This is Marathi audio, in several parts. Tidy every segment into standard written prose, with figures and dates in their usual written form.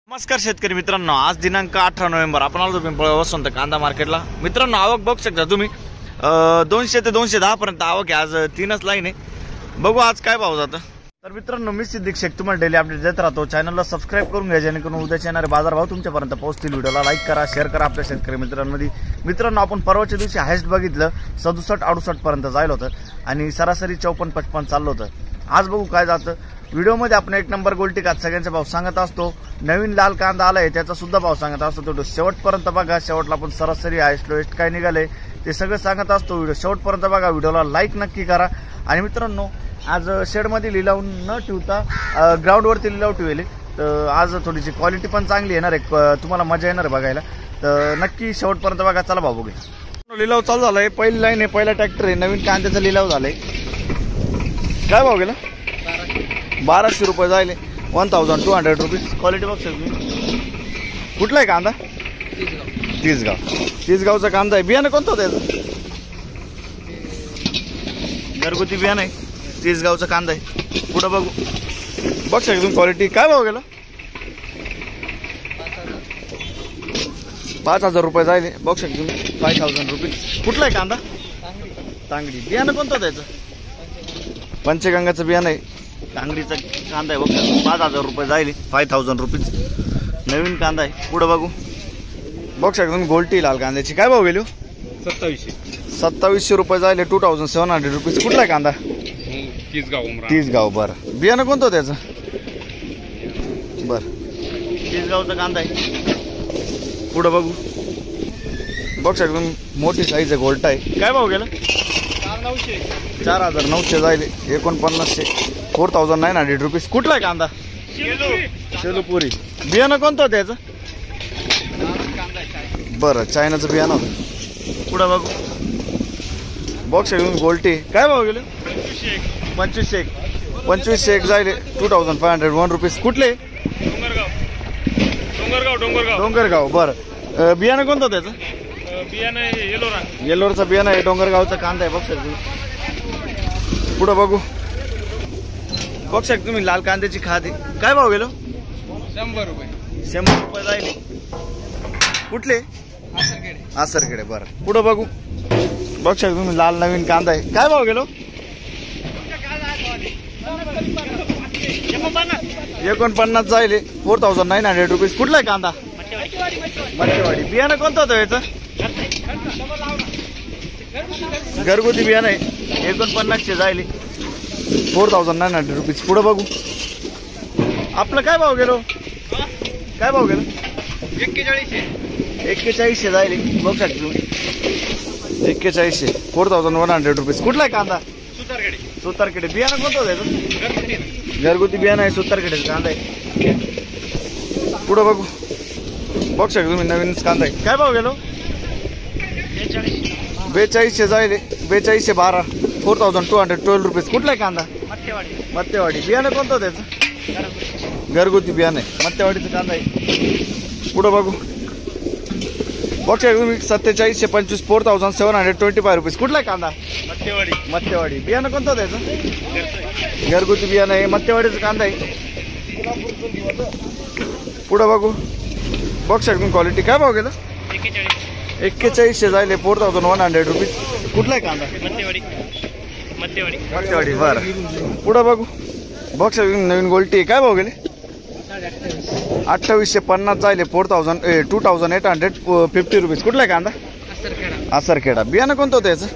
नमस्कार शेतकरी मित्रांनो, आज दिनांक 18 नोव्हेंबर आपण आलो पिंपळगाव वसंत कांदा मार्केटला। मित्रांनो, आवक बघू शकता तुम्ही 200 ते 210 पर्यंत आवक आहे। आज तीनच लाईन आहे, बघू आज काय भाव जातं। तर मित्रांनो, मी सिद्दीक शेख तुम्हाला डेली अपडेट देत राहतो। चॅनलला सबस्क्राइब करून घ्या जेणेकरून उद्याचे येणारे बाजारभाव तुमच्यापर्यंत पोहोचतील। व्हिडिओला लाईक करा, शेअर करा आपल्या शेतकरी मित्रांमध्ये। मित्रांनो, आपण परवाच्या दिवशी हायस्ट बघितलं 67-68 पर्यंत जायला होतं आणि सरासरी 54-55 चाललं होतं। आज बघू काय जातं। व्हिडिओमध्ये आपण एक नंबर गोल्टी कात सगळ्यांचा भाव सांगत असतो। नवीन लाल कांदा आलाय त्याचा सुद्धा भाव सांगत असतो। तो शेवटपर्यंत बघा, शेवटला आपण सरासरी हायस्ट लोएस्ट काय निघाले ते सगळं सांगत असतो। व्हिडिओ शेवटपर्यंत बघा, व्हिडिओला लाईक नक्की करा। आणि मित्रांनो, आज शेडमध्ये लिलाव न ठेवता ग्राउंडवरती लिलाव ठेवले, तर आज थोडीशी क्वालिटी पण चांगली येणार आहे, तुम्हाला मजा येणार बघायला। तर नक्की शेवटपर्यंत बघा। चला भाऊ बघूया। लिलाव चालू झालाय, पहिली लाईन आहे, पहिला ट्रॅक्टर आहे, नवीन कांद्याचा लिलाव झालाय। काय भाव गेला? 1200 रुपये जायले, 1200 रुपीज। क्वालिटी बघ तुम्ही। कुठला आहे कांदा? तीसगावचा कांदा आहे। बियाणं कोणतं होतं याचं? घरगुती बियाणं आहे, तीसगावचा कांदा आहे। पुढं बघू, बघ शकता तुम्ही क्वालिटी। काय भाव गेला? 5000 रुपये जायले, बघ शकता तुम्ही, 5000 रुपीज। कुठला आहे कांदा? तांगडी। बियाणं कोणतं होतं याचं? पंचगंगाचं बियाणं आहे, तांगडीचा कांदा आहे। बघ, 5000 रुपये जाईल, 5000 रुपीज। नवीन कांदा आहे। पुढे बघू, बघ शकता तुम्ही, गोल्टी लाल कांद्याची। काय भाव गेलो? 2700 रुपये जायले, 2700 रुपीज। कुठला आहे कांदा? तीसगाव। बरं, बियाणं कोणतं त्याचं? बरं, तीसगावचा कांदा आहे। पुढे बघू, बघ शकता तुम्ही, मोठी साईज आहे, गोल्टा आहे। काय भाव गेला? 4900 जायले, 4900, 4900 रुपीज। कुठला आहे कांदा? शेलूपुरी। बियाणं कोणतं होतं याचं? बरं, चायनाचं बियाणं होतं। पुढं बघू, बॉक्स आहे गोल्टी। काय भाव गेले? 2500 जायले, 2501 रुपीज। कुठले? डोंगरगाव। बरं, बियाणं कोणतं होतं याचं? येलोरचा बियाणं आहे, डोंगरगावचा कांदा आहे। बघ शकता। पुढं बघू, बघ शकता तुम्ही, लाल कांद्याची खाद आहे। काय भाव गेलो? 100 रुपये जायले। कुठले? आसरखेडे। बरं, पुढं बघू, बघ शकता तुम्ही, लाल नवीन कांदा आहे। काय भाव गेलो? 49 जायले, 4900 रुपीज। कुठला आहे कांदा? मच्छेवाडी। बियाणं कोणतं होतं याचं? घरगुती बियाणं आहे, 4900 जायले, 4900 रुपीज। पुढे बघू, आपलं काय भाव गेलो? काय भाव गेलो? 4100 जायले, बघ शकता तुम्ही, 4100, 4100 रुपीज। कुठला आहे कांदा? सुतारखेडे। बियाणं कोणतं होतं? घरगुती बियाणं आहे, सुतारखेडेचं कांदा आहे। पुढे बघू, बघ शकता तुम्ही, नवीनच कांदा आहे। काय भाव गेलो? 4200 जायले, 4212, 4212 रुपीज। कुठला आहे कांदा? मत्तेवाडी। बियाणं कोणतं होतं त्याचं? घरगुती बियाणं आहे, मत्तेवाडीचं कांदा आहे। पुढं बघू, बघ शकता तुम्ही, 4725, 4725 रुपीज। कुठला आहे कांदा? मत्तेवाडी। बियाणं कोणतं होतं त्याचं? घरगुती बियाणं आहे, मत्तेवाडीचं कांदा आहे। पुढं बघू, बघ शकता तुम्ही, क्वालिटी। काय भाव गेलं? 4100 जायले, 4100 रुपीज। कुठला आहे कांदा? मत्तेवाडी। बरं, पुढं बघू, बघ शकता नवीन गोल्टी। काय भाव गेले? 2850 जायले, 2850 रुपीज। कुठला आहे कांदा? आसरखेडा। बियाणं कोणतं होतं याचं?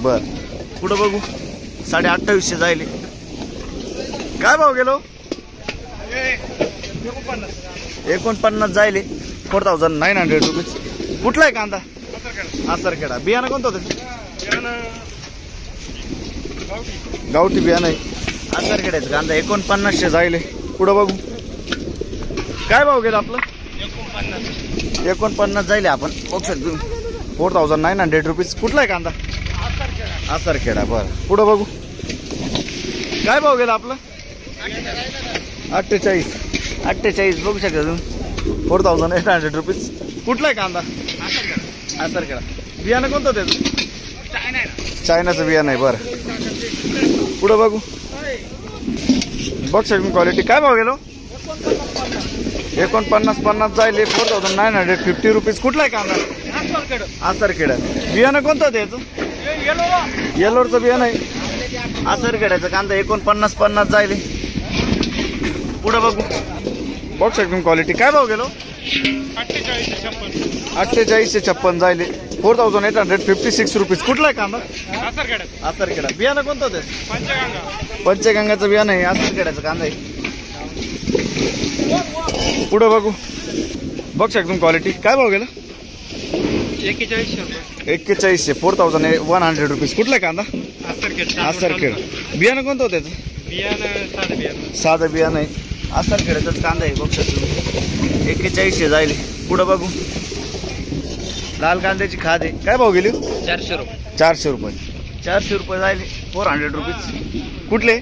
बर, पुढं बघू, 2850 जायले। काय भाव गेलो? 49 जायले, 4900 रुपीज। कुठला आहे कांदा? आसरखेडा। बियाणं कोणतं होतं? गावठी बियाणं आहे, आसरखेड्याचं कांदा, 4900 जायले। पुढं बघू, काय भाव गेला आपलं? 49 जायले आपण, बघू शकतो, 4900 रुपीज। कुठला आहे कांदा? आसरखेडा। बरं, पुढं बघू, काय भाव गेला आपलं? 48 बघू शकता तुम्ही, 4800 रुपीज। कुठला आहे कांदा? आसरखेडा। बियाणं कोणतं त्याचं? चायनाचं बियाणं आहे। बरं, पुढं बघू, बघ शकतो क्वालिटी काय भाव गेलो 49 जायले 4950 रुपीज. कुठला आहे कांदा आसरखेडा. बियाणं कोणतं त्याचं येलोरचं बियाणं आहे. आसरखेड्याचं कांदा 49 जायले. पुढे बघू बघ शकतो क्वालिटी काय भाव गेलो 4856 जायले 4856 रुपीज. कुठला आहे कांदा आसरखेडा. बियाणं कोणतं ते पंचगंगाचं बियाणं आहे. आसरखेड्याचं कांदा आहे. पुढे बघू बघ शकतो क्वालिटी काय भाव गेला 4100 4100 रुपीज. कुठला आहे कांदा आसरखेडा. बियाणं कोणतं होतं त्याचं साधं बियाणं आहे. आसरखेड्याचाच कांदा आहे. बघ शकतो 4100 जायले. पुढे बघू लाल कांद्याची खाद आहे काय भाव गेली 400 रुपये 400 रुपये जायले 400 रुपीज. कुठले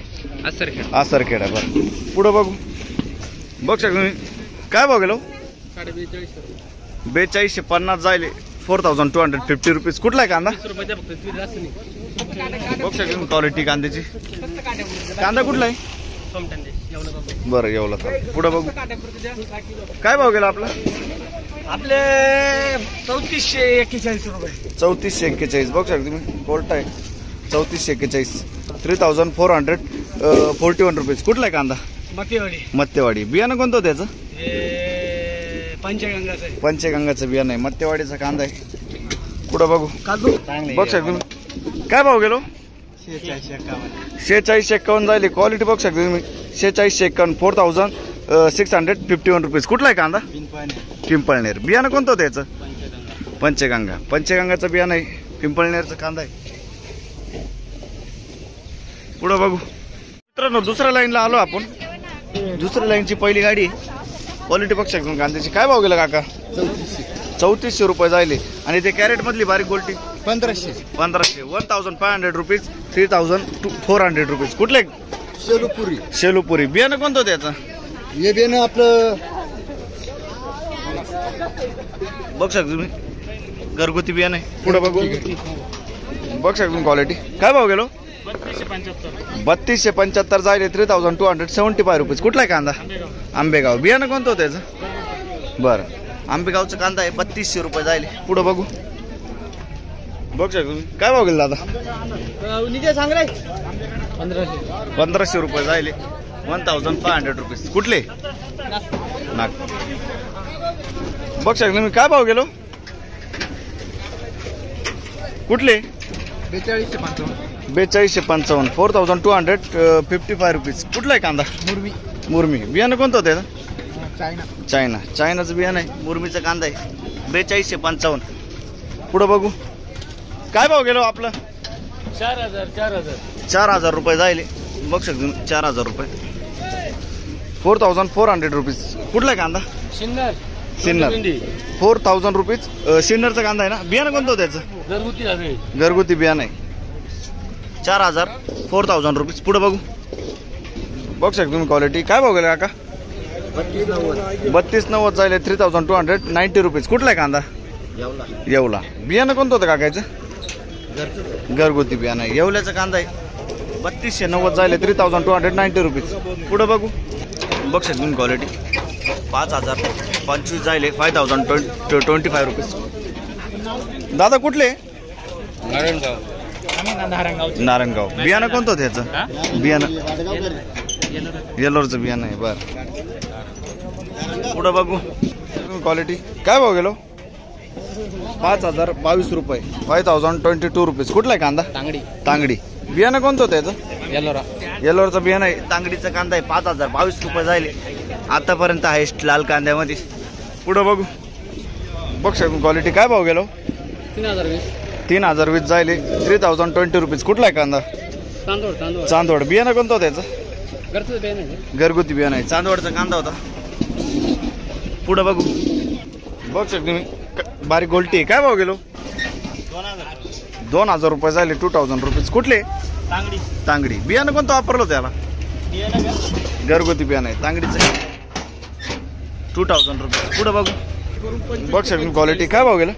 आसरखेडा. बरं पुढे बघू बघ शकतो मी काय भाव गेलो 4250 जायले 4250 रुपीज. कुठला आहे कांदा बघ शकतो क्वालिटी कांद्याची. कांदा कुठला आहे बरं येवला. पुढे बघू काय भाव गेला आपला आपले 3441 रुपये 3441. बघ शकतो तुम्ही कोर्ट आहे 3441 3441 रुपीज. कुठला आहे कांदा मत्तेवाडी. बियाणं कोणतं त्याचं पंचगंगाचं बियाणं आहे. मत्तेवाडीचा कांदा आहे. पुढे बघू बघ शकतो तुम्ही काय भाव गेलो 4651 जायले. क्वालिटी बघ शकतो तुम्ही 4651 4651 रुपीज. कुठला आहे कांदा पिंपळनेर. बियाणं कोणतं त्याचं पंचगंगाचं बियाणं आहे. पिंपळनेरचं कांदा आहे. पुढे बघू मित्रांनो दुसऱ्या लाईनला आलो आपण. दुसऱ्या लाईनची पहिली गाडी क्वालिटी बघ शकतो कांद्याची. काय भाव गेला काका 3400 रुपये जायले. आणि ते कॅरेट मधली बारीक गोल्टी 1500 1500 रुपीज 3400 रुपीज. कुठले शेलूपुरी. बियाणं कोणतं त्याचं हे बियाणं आपलं बघ शकतो तुम्ही घरगुती बियाणं आहे. पुढे बघू बघ शकतो क्वालिटी काय भाव गेलो 3275 जायले 3275 रुपीज. कुठला आहे कांदा आंबेगाव. बियाणं कोणतं त्याचं बरं आंबेगावचं कांदा आहे 3200 रुपये जायले. पुढे बघू बघ शकतो तुम्ही काय भाव गेला दादा सांग रे 1500 रुपये जायले 1500 रुपीज. कुठले नागपूर. बघ शकतो तुम्ही काय भाव गेलो कुठले 4255 4255 रुपीज. कुठला आहे कांदा मुरमी. बियाणं कोणतं त्याचं चायनाचं बियाणं आहे. मुरमीचा कांदा आहे 4255. पुढे बघू काय भाव गेलो आपलं 4000 रुपये जायले. बघ शकतो 4000 रुपये 4400 रुपीज. कुठला आहे कांदा सिन्नर 4000 रुपीज. सिन्नरचा कांदा आहे ना. बियाणं कोणतं त्याचं घरगुती बियाणं आहे 4000 रुपीज. पुढे बघू बघ शकतो तुम्ही क्वालिटी काय भाव गेला काका 3290 जायले 3290 रुपीज. कुठला आहे कांदा येवला. बियाणं कोणतं होतं काकायचं घरगुती बियाणं आहे. येवल्याचा कांदा आहे 3290 जायले 3290 रुपीज. पुढे बघू बघ शकतो तुम्ही क्वालिटी 5025 जायले 5025 रुपीज. दादा कुठले नारायणगाव. बियाणं कोणतं त्याचं बियाणं येलोरचं बियाणं आहे. बरं पुढे बघू क्वालिटी काय भाव गेलो 5022 रुपये 5022 रुपीज. कुठला आहे कांदा तांगडी. बियाणं कोणतं त्याचं येलोरचं बियाणं आहे. तांगडीचा कांदा आहे 5022 रुपये जायले आतापर्यंत हायस्ट लाल कांद्यामध्ये. पुढे बघू बघ शकतो क्वालिटी काय भाव गेलो 3020 जायले 3020 रुपीज. कुठला आहे कांदा चांदवड. बियाणं कोणतं त्याचं घरगुती बियाणं आहे. चांदवडचा कांदा होता. पुढे बघू बघ शकतो तुम्ही बारीक गोल्टी काय भाव गेलो 2000 रुपये झाले 2000 रुपीज. कुठले तांगडी. बियाणं कोणतं वापरलं त्याला घरगुती बियाणं आहे तांगडीचं 2000 रुपये. पुढे बघू बघ शकतो क्वालिटी काय भाव गेला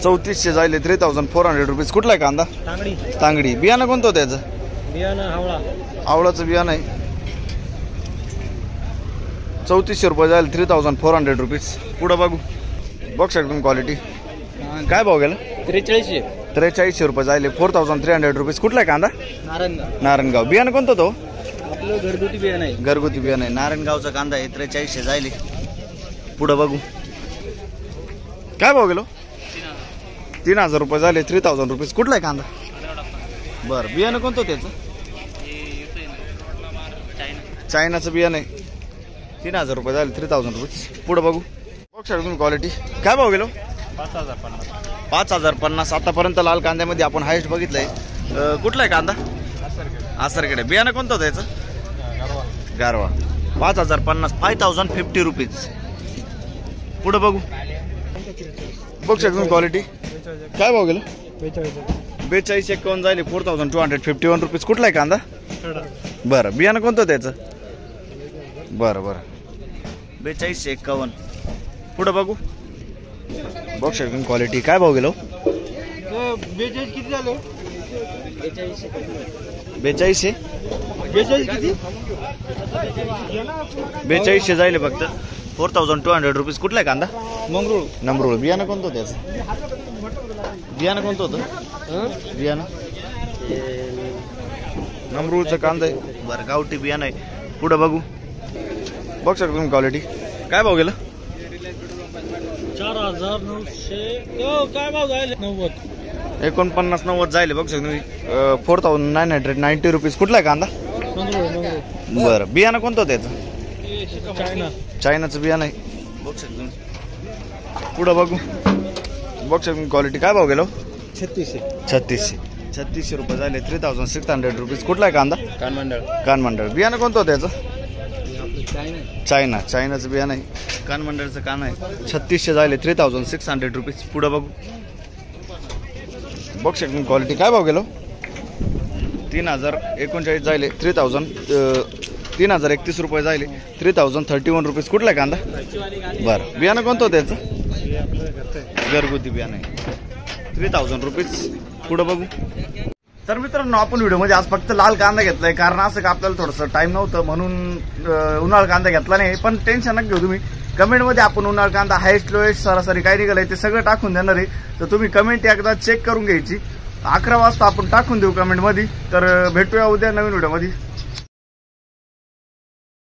3400 जायले 3400 रुपीज. कुठला आहे कांदा तांगडी. बियाणं कोणतं त्याचं आवळाचं बियाणं आहे 3400 रुपये जाईल 3400 रुपीज. पुढं बघू बघ शकतो तुम्ही क्वालिटी. काय भाव गेला? 4300 रुपये जाईल 4300 रुपीज. कुठला आहे कांदा? नारायणगाव. बियाणं कोणतं तो? आपलं घरगुती बियाणं आहे. घरगुती बियाणं आहे. नारायणगावचा कांदा आहे 4300 जाईल. पुढं बघू काय भाव गेलो? 3000 रुपये झाले 3000 रुपीज. कुठला आहे कांदा? बरं बियाणं कोणतं त्याचं? चायनाचं बियाणं आहे 3000 रुपये झाले 3000 रुपीज. पुढं बघू बघ शकता तुम्ही क्वालिटी. काय भाव गेलो? 5050. आतापर्यंत लाल कांद्यामध्ये आपण हायस्ट बघितलंय. कुठला आहे कांदा? आसरकडे. बियाणं कोणतं होतं याचं? गारवा. 5050 5050 रुपीज. पुढं बघू बघ शकता तुम्ही क्वालिटी. काय भाव गेलं? 4251 जाईल 4251 रुपीज. कुठला आहे कांदा? बरं बियाणं कोणतं होतं त्याचं? बरं 4251. पुढं बघू बघ शकता तुम्ही क्वालिटी. काय भाव गेलो? 42 किती झाले? 4200 किती? 4200 जाईल फक्त 4200 रुपीज. कुठला आहे कांदा? मंगरूळ. नमरूळ. बियाणं कोणतं होतं त्याचं? बियाणं कोणतं होतं? बियाणं नमरूळचं कांदा आहे. बरं गावठी बियाणं आहे. पुढं बघू बघ शकता तुम्ही क्वालिटी. काय भाव गेलं? 4900. काय भाव जाईल? 90. 4990 जाईल बघ शकता तुम्ही 4990 रुपीज. कुठला आहे कांदा? बरं बियाणं कोणतं होतं त्याचं? चायनाचं बियाणं आहे. बघ शकता तुम्ही. पुढं बघू बघ शकता तुम्ही क्वालिटी. काय भाव गेलो? 3600 रुपये झाले 3600 रुपीज. कुठला आहे कांदा? कानमंडळ. बियाणं कोणतं होतं त्याचं? चायनाचं बियाणं आहे. कानमंडळचं कान आहे. 3600 झाले 3600 रुपीज. पुढं बघू बघ शकता तुम्ही क्वालिटी. काय भाव गेलो? 3039 जायले 3031 रुपये जायले 3031 रुपीज. कुठला आहे कांदा? बरं बियाणं कोणतं होतं त्याचं? घरगुती बियाणं आहे 3000 रुपीज. पुढं बघू. तर मित्रांनो आपण व्हिडिओमध्ये आज फक्त लाल कांदा घेतलाय कारण असं का आपल्याला थोडंसं टाइम नव्हतं म्हणून उन्हाळा कांदा घेतला नाही. पण टेन्शन नका घेऊ तुम्ही. कमेंटमध्ये आपण उन्हाळा कांदा हायस्ट लोएस्ट सरासरी काय निघालंय ते सगळं टाकून देणार आहे. तर तुम्ही कमेंट एकदा चेक करून घ्यायची. 11 वाजता आपण टाकून देऊ कमेंटमध्ये. तर भेटूया उद्या नवीन व्हिडिओमध्ये.